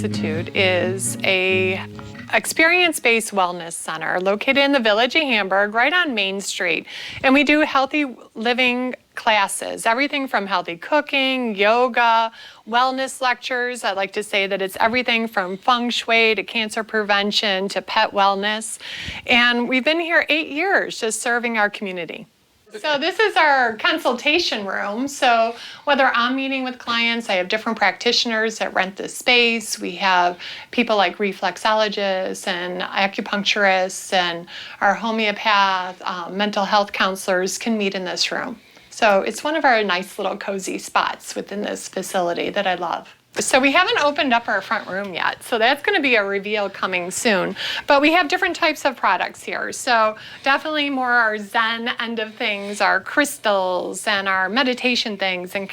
Institute is a experience-based wellness center located in the village of Hamburg, right on Main Street. And we do healthy living classes, everything from healthy cooking, yoga, wellness lectures. I like to say that it's everything from feng shui to cancer prevention to pet wellness. And we've been here 8 years just serving our community. So this is our consultation room. So whether I'm meeting with clients, I have different practitioners that rent this space. We have people like reflexologists and acupuncturists, and our homeopath, mental health counselors can meet in this room. So it's one of our nice little cozy spots within this facility that I love. So we haven't opened up our front room yet, so that's going to be a reveal coming soon. But we have different types of products here. So definitely more our Zen end of things, our crystals and our meditation things and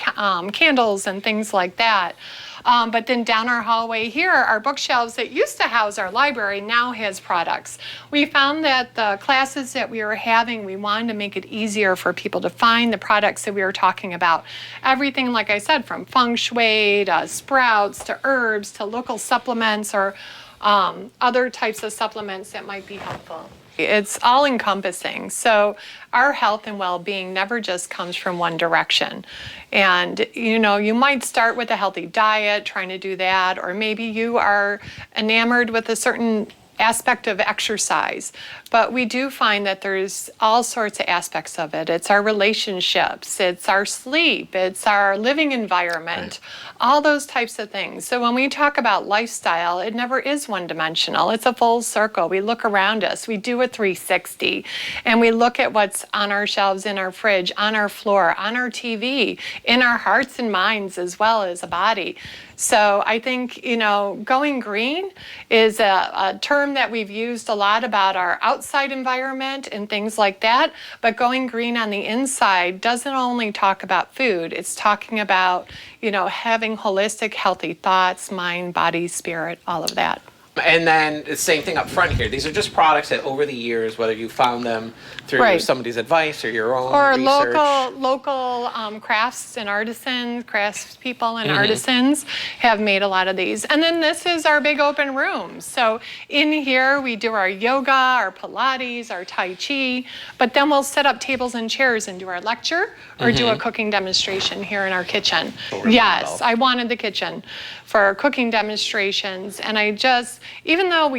candles and things like that. But then down our hallway here, our bookshelves that used to house our library now has products. We found that the classes that we were having, we wanted to make it easier for people to find the products that we were talking about. Everything, like I said, from feng shui to sprouts to herbs to local supplements or other types of supplements that might be helpful. It's all encompassing. So our health and well-being never just comes from one direction. And, you know, you might start with a healthy diet, trying to do that, or maybe you are enamored with a certain aspect of exercise. But we do find that there's all sorts of aspects of it. It's our relationships, it's our sleep, it's our living environment, all those types of things. So when we talk about lifestyle, it never is one-dimensional. It's a full circle. We look around us, we do a 360, and we look at what's on our shelves, in our fridge, on our floor, on our TV, in our hearts and minds as well as a body. So I think, you know, going green is a term that we've used a lot about our outside environment and things like that, but going green on the inside doesn't only talk about food, it's talking about, you know, having holistic, healthy thoughts, mind, body, spirit, all of that. And then the same thing up front here. These are just products that over the years, whether you found them through somebody's advice or your own research. Or local crafts and artisans, craftspeople and artisans have made a lot of these. And then this is our big open room. So in here we do our yoga, our Pilates, our Tai Chi, but then we'll set up tables and chairs and do our lecture or do a cooking demonstration here in our kitchen. Yes, I wanted the kitchen for cooking demonstrations, and I just, even though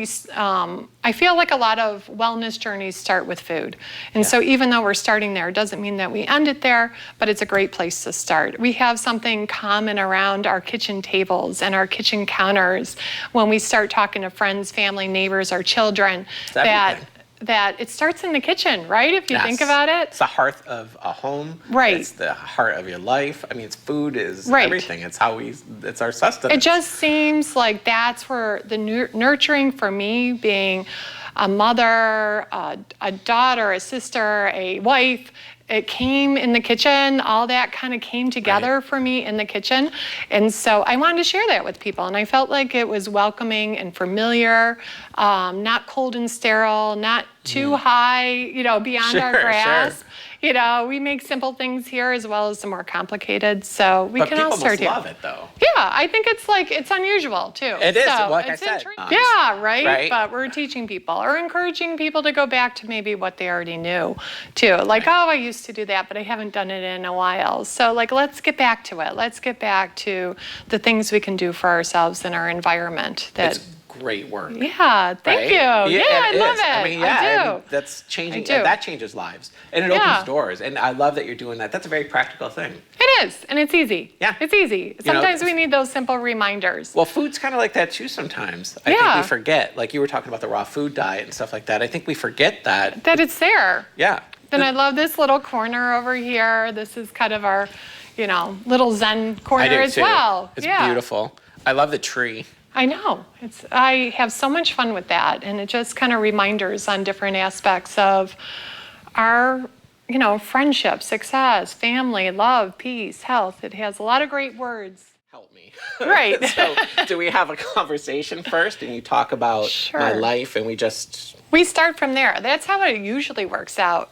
I feel like a lot of wellness journeys start with food. And so even though we're starting there, it doesn't mean that we end it there, but it's a great place to start. We have something common around our kitchen tables and our kitchen counters when we start talking to friends, family, neighbors, our children, that it starts in the kitchen, right? If you think about it. It's the heart of a home. Right. It's the heart of your life. I mean, it's food is everything. It's how it's our sustenance. It just seems like that's where the nurturing for me, being a mother, a daughter, a sister, a wife, it came in the kitchen. All that kind of came together for me in the kitchen. And so I wanted to share that with people. And I felt like it was welcoming and familiar, not cold and sterile, not too high, you know, beyond our grasp. You know, we make simple things here as well as the more complicated. So we can all start here. But people must love it, though. Yeah, I think it's unusual, too. It is, like I said. Yeah, right? But we're teaching people or encouraging people to go back to maybe what they already knew, too. Like, oh, I used to do that, but I haven't done it in a while. So, like, let's get back to it. Let's get back to the things we can do for ourselves and our environment. It's great work. Yeah, thank you. Yeah, I love it. I mean, I mean, that's changing. That changes lives, and it opens doors. And I love that you're doing that. That's a very practical thing. It is, and it's easy. Yeah, it's easy. Sometimes we need those simple reminders. Well, food's kind of like that too. Sometimes I think we forget. Like you were talking about the raw food diet and stuff like that. I think we forget that it's there. Yeah. Then I love this little corner over here. This is kind of our, you know, little Zen corner as well. It's beautiful. I love the tree. I know. I have so much fun with that, and it just kind of reminders on different aspects of our, you know, friendship, success, family, love, peace, health. It has a lot of great words. Help me. Right. So do we have a conversation first, and you talk about my life, and we just We start from there. That's how it usually works out.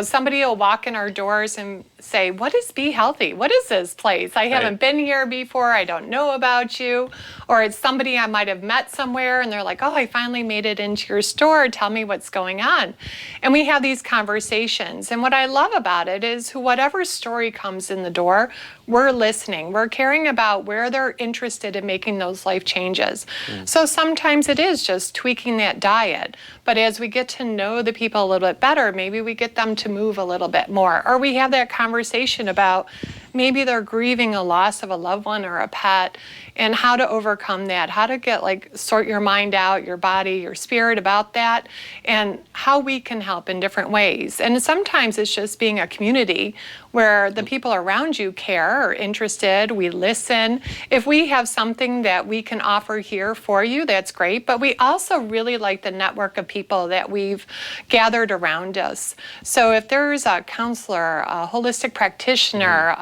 Somebody will walk in our doors and say, what is Be Healthy? What is this place? I haven't been here before. I don't know about you. Or it's somebody I might have met somewhere and they're like, oh, I finally made it into your store. Tell me what's going on. And we have these conversations. And what I love about it is whatever story comes in the door, we're listening. We're caring about where they're interested in making those life changes. So sometimes it is just tweaking that diet. But as we get to know the people a little bit better, maybe we get them to move a little bit more. Or we have that conversation about maybe they're grieving a loss of a loved one or a pet, and how to overcome that, how to sort your mind out, your body, your spirit about that, and how we can help in different ways. And sometimes it's just being a community where the people around you care or interested, we listen. If we have something that we can offer here for you, that's great, but we also really like the network of people that we've gathered around us. So if there's a counselor, a holistic practitioner,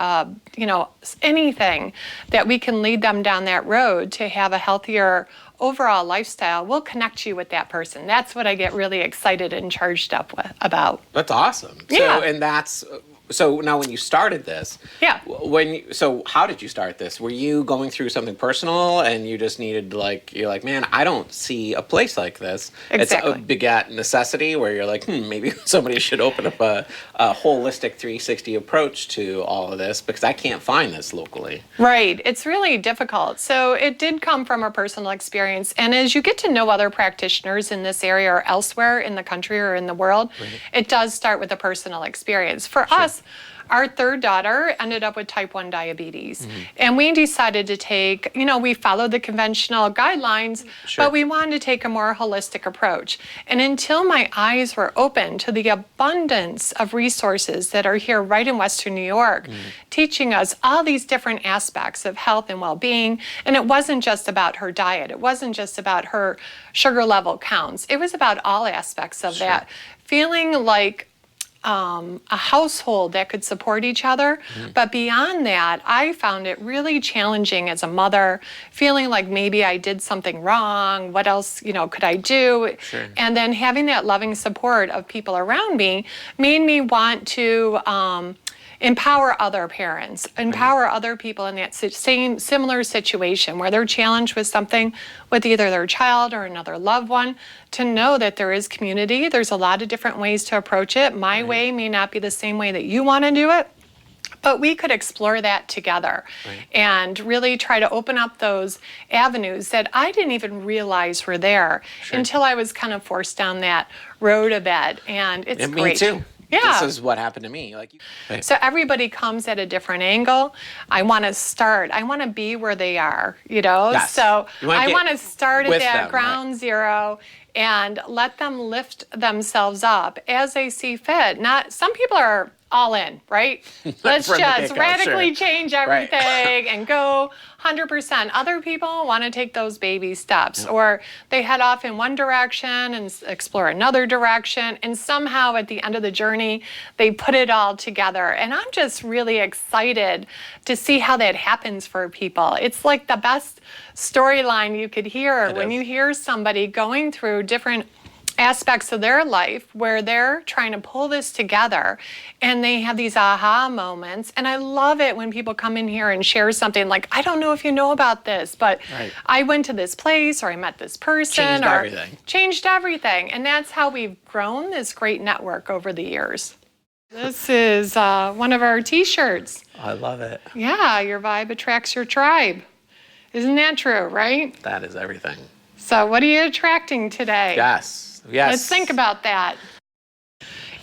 anything that we can lead them down that road to have a healthier overall lifestyle, we'll connect you with that person. That's what I get really excited and charged up about. That's awesome. Yeah. So now when you started this, yeah. So how did you start this? Were you going through something personal and you just needed you're like, man, I don't see a place like this. Exactly. It's a begat necessity where you're like, maybe somebody should open up a holistic 360 approach to all of this because I can't find this locally. Right. It's really difficult. So it did come from a personal experience. And as you get to know other practitioners in this area or elsewhere in the country or in the world, it does start with a personal experience. For us, our third daughter ended up with type 1 diabetes. And we decided to take, we followed the conventional guidelines, but we wanted to take a more holistic approach. And until my eyes were open to the abundance of resources that are here right in Western New York, teaching us all these different aspects of health and well-being. And it wasn't just about her diet. It wasn't just about her sugar level counts. It was about all aspects of that. Feeling like a household that could support each other. But beyond that, I found it really challenging as a mother, feeling like maybe I did something wrong. What else, could I do? And then having that loving support of people around me made me want to empower other parents, empower other people in that similar situation where they're challenged with something with either their child or another loved one, to know that there is community. There's a lot of different ways to approach it. My way may not be the same way that you want to do it, but we could explore that together and really try to open up those avenues that I didn't even realize were there until I was kind of forced down that road a bit. And it's great. Me too. Yeah. This is what happened to me. So everybody comes at a different angle. I want to be where they are, Yes. So I want to start at that them, ground zero and let them lift themselves up as they see fit. Some people are all in, right? Let's just radically change everything and go 100%. Other people want to take those baby steps, or they head off in one direction and explore another direction, and somehow at the end of the journey, they put it all together. And I'm just really excited to see how that happens for people. It's like the best storyline you could hear when you hear somebody going through different aspects of their life where they're trying to pull this together and they have these aha moments. And I love it when people come in here and share something like, I don't know if you know about this, but I went to this place, or I met this person, changed everything. And that's how we've grown this great network over the years. This is one of our t-shirts. I love it. Yeah, your vibe attracts your tribe. Isn't that true, right? That is everything. So what are you attracting today? Yes. Let's think about that.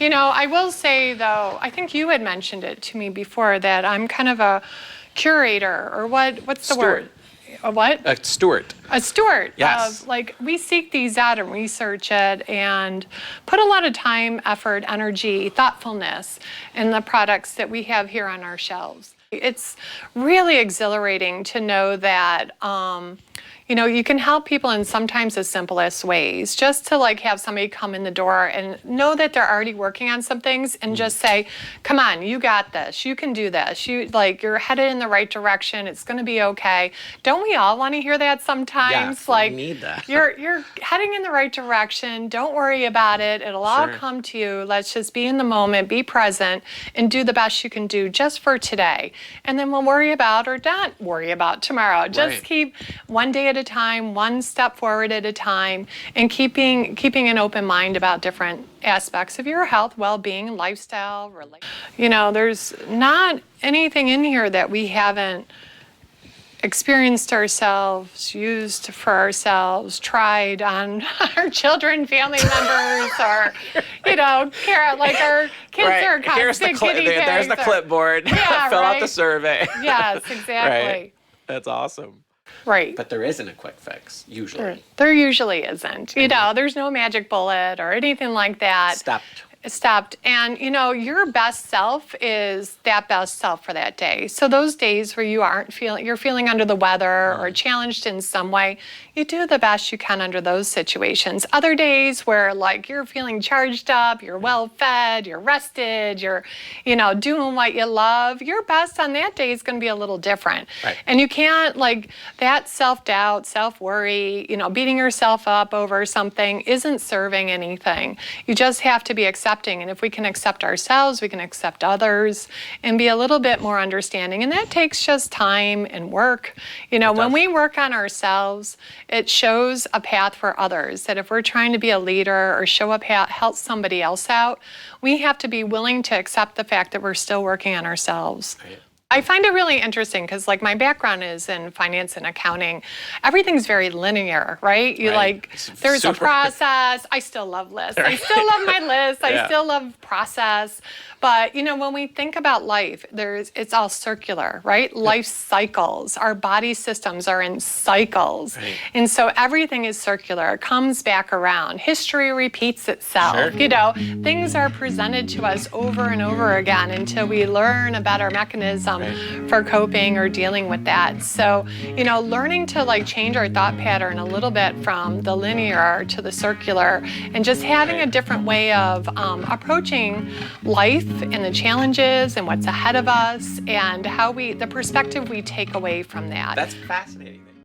I will say, though, I think you had mentioned it to me before, that I'm kind of a curator, or what's the word? A what? A steward. A steward. Yes. We seek these out and research it and put a lot of time, effort, energy, thoughtfulness in the products that we have here on our shelves. It's really exhilarating to know that You can help people in sometimes the simplest ways. Just to like have somebody come in the door and know that they're already working on some things and just say, come on, you got this. You can do this. You're headed in the right direction. It's going to be okay. Don't we all want to hear that sometimes? Yeah, we need that. You're heading in the right direction. Don't worry about it. It'll all come to you. Let's just be in the moment, be present, and do the best you can do just for today. And then we'll worry about or not worry about tomorrow. Just keep one day at a time, one step forward at a time, and keeping an open mind about different aspects of your health, well-being, lifestyle, there's not anything in here that we haven't experienced ourselves, used for ourselves, tried on our children, family members, or our kids are constant guinea pigs. There's the clipboard. Yeah, Fill out the survey. Yes, exactly. Right. That's awesome. Right. But there isn't a quick fix, usually. There usually isn't. There's no magic bullet or anything like that. Stopped. And, your best self is that best self for that day. So those days where you're feeling under the weather or challenged in some way, you do the best you can under those situations. Other days where you're feeling charged up, you're well fed, you're rested, you're, doing what you love, your best on that day is going to be a little different. Right. And you can't that self-doubt, self-worry, beating yourself up over something isn't serving anything. You just have to be accepting. And if we can accept ourselves, we can accept others and be a little bit more understanding. And that takes just time and work. When we work on ourselves, it shows a path for others. That if we're trying to be a leader or show a path, help somebody else out, we have to be willing to accept the fact that we're still working on ourselves. Right. I find it really interesting because my background is in finance and accounting. Everything's very linear, right? There's a process. I still love lists. I still love my list. I still love process. But, when we think about life, it's all circular, right? Life cycles. Our body systems are in cycles. Right. And so everything is circular. It comes back around. History repeats itself. Sure. Things are presented to us over and over again until we learn a better mechanism for coping or dealing with that. So, learning to change our thought pattern a little bit from the linear to the circular and just having a different way of approaching life and the challenges and what's ahead of us and the perspective we take away from that. That's fascinating.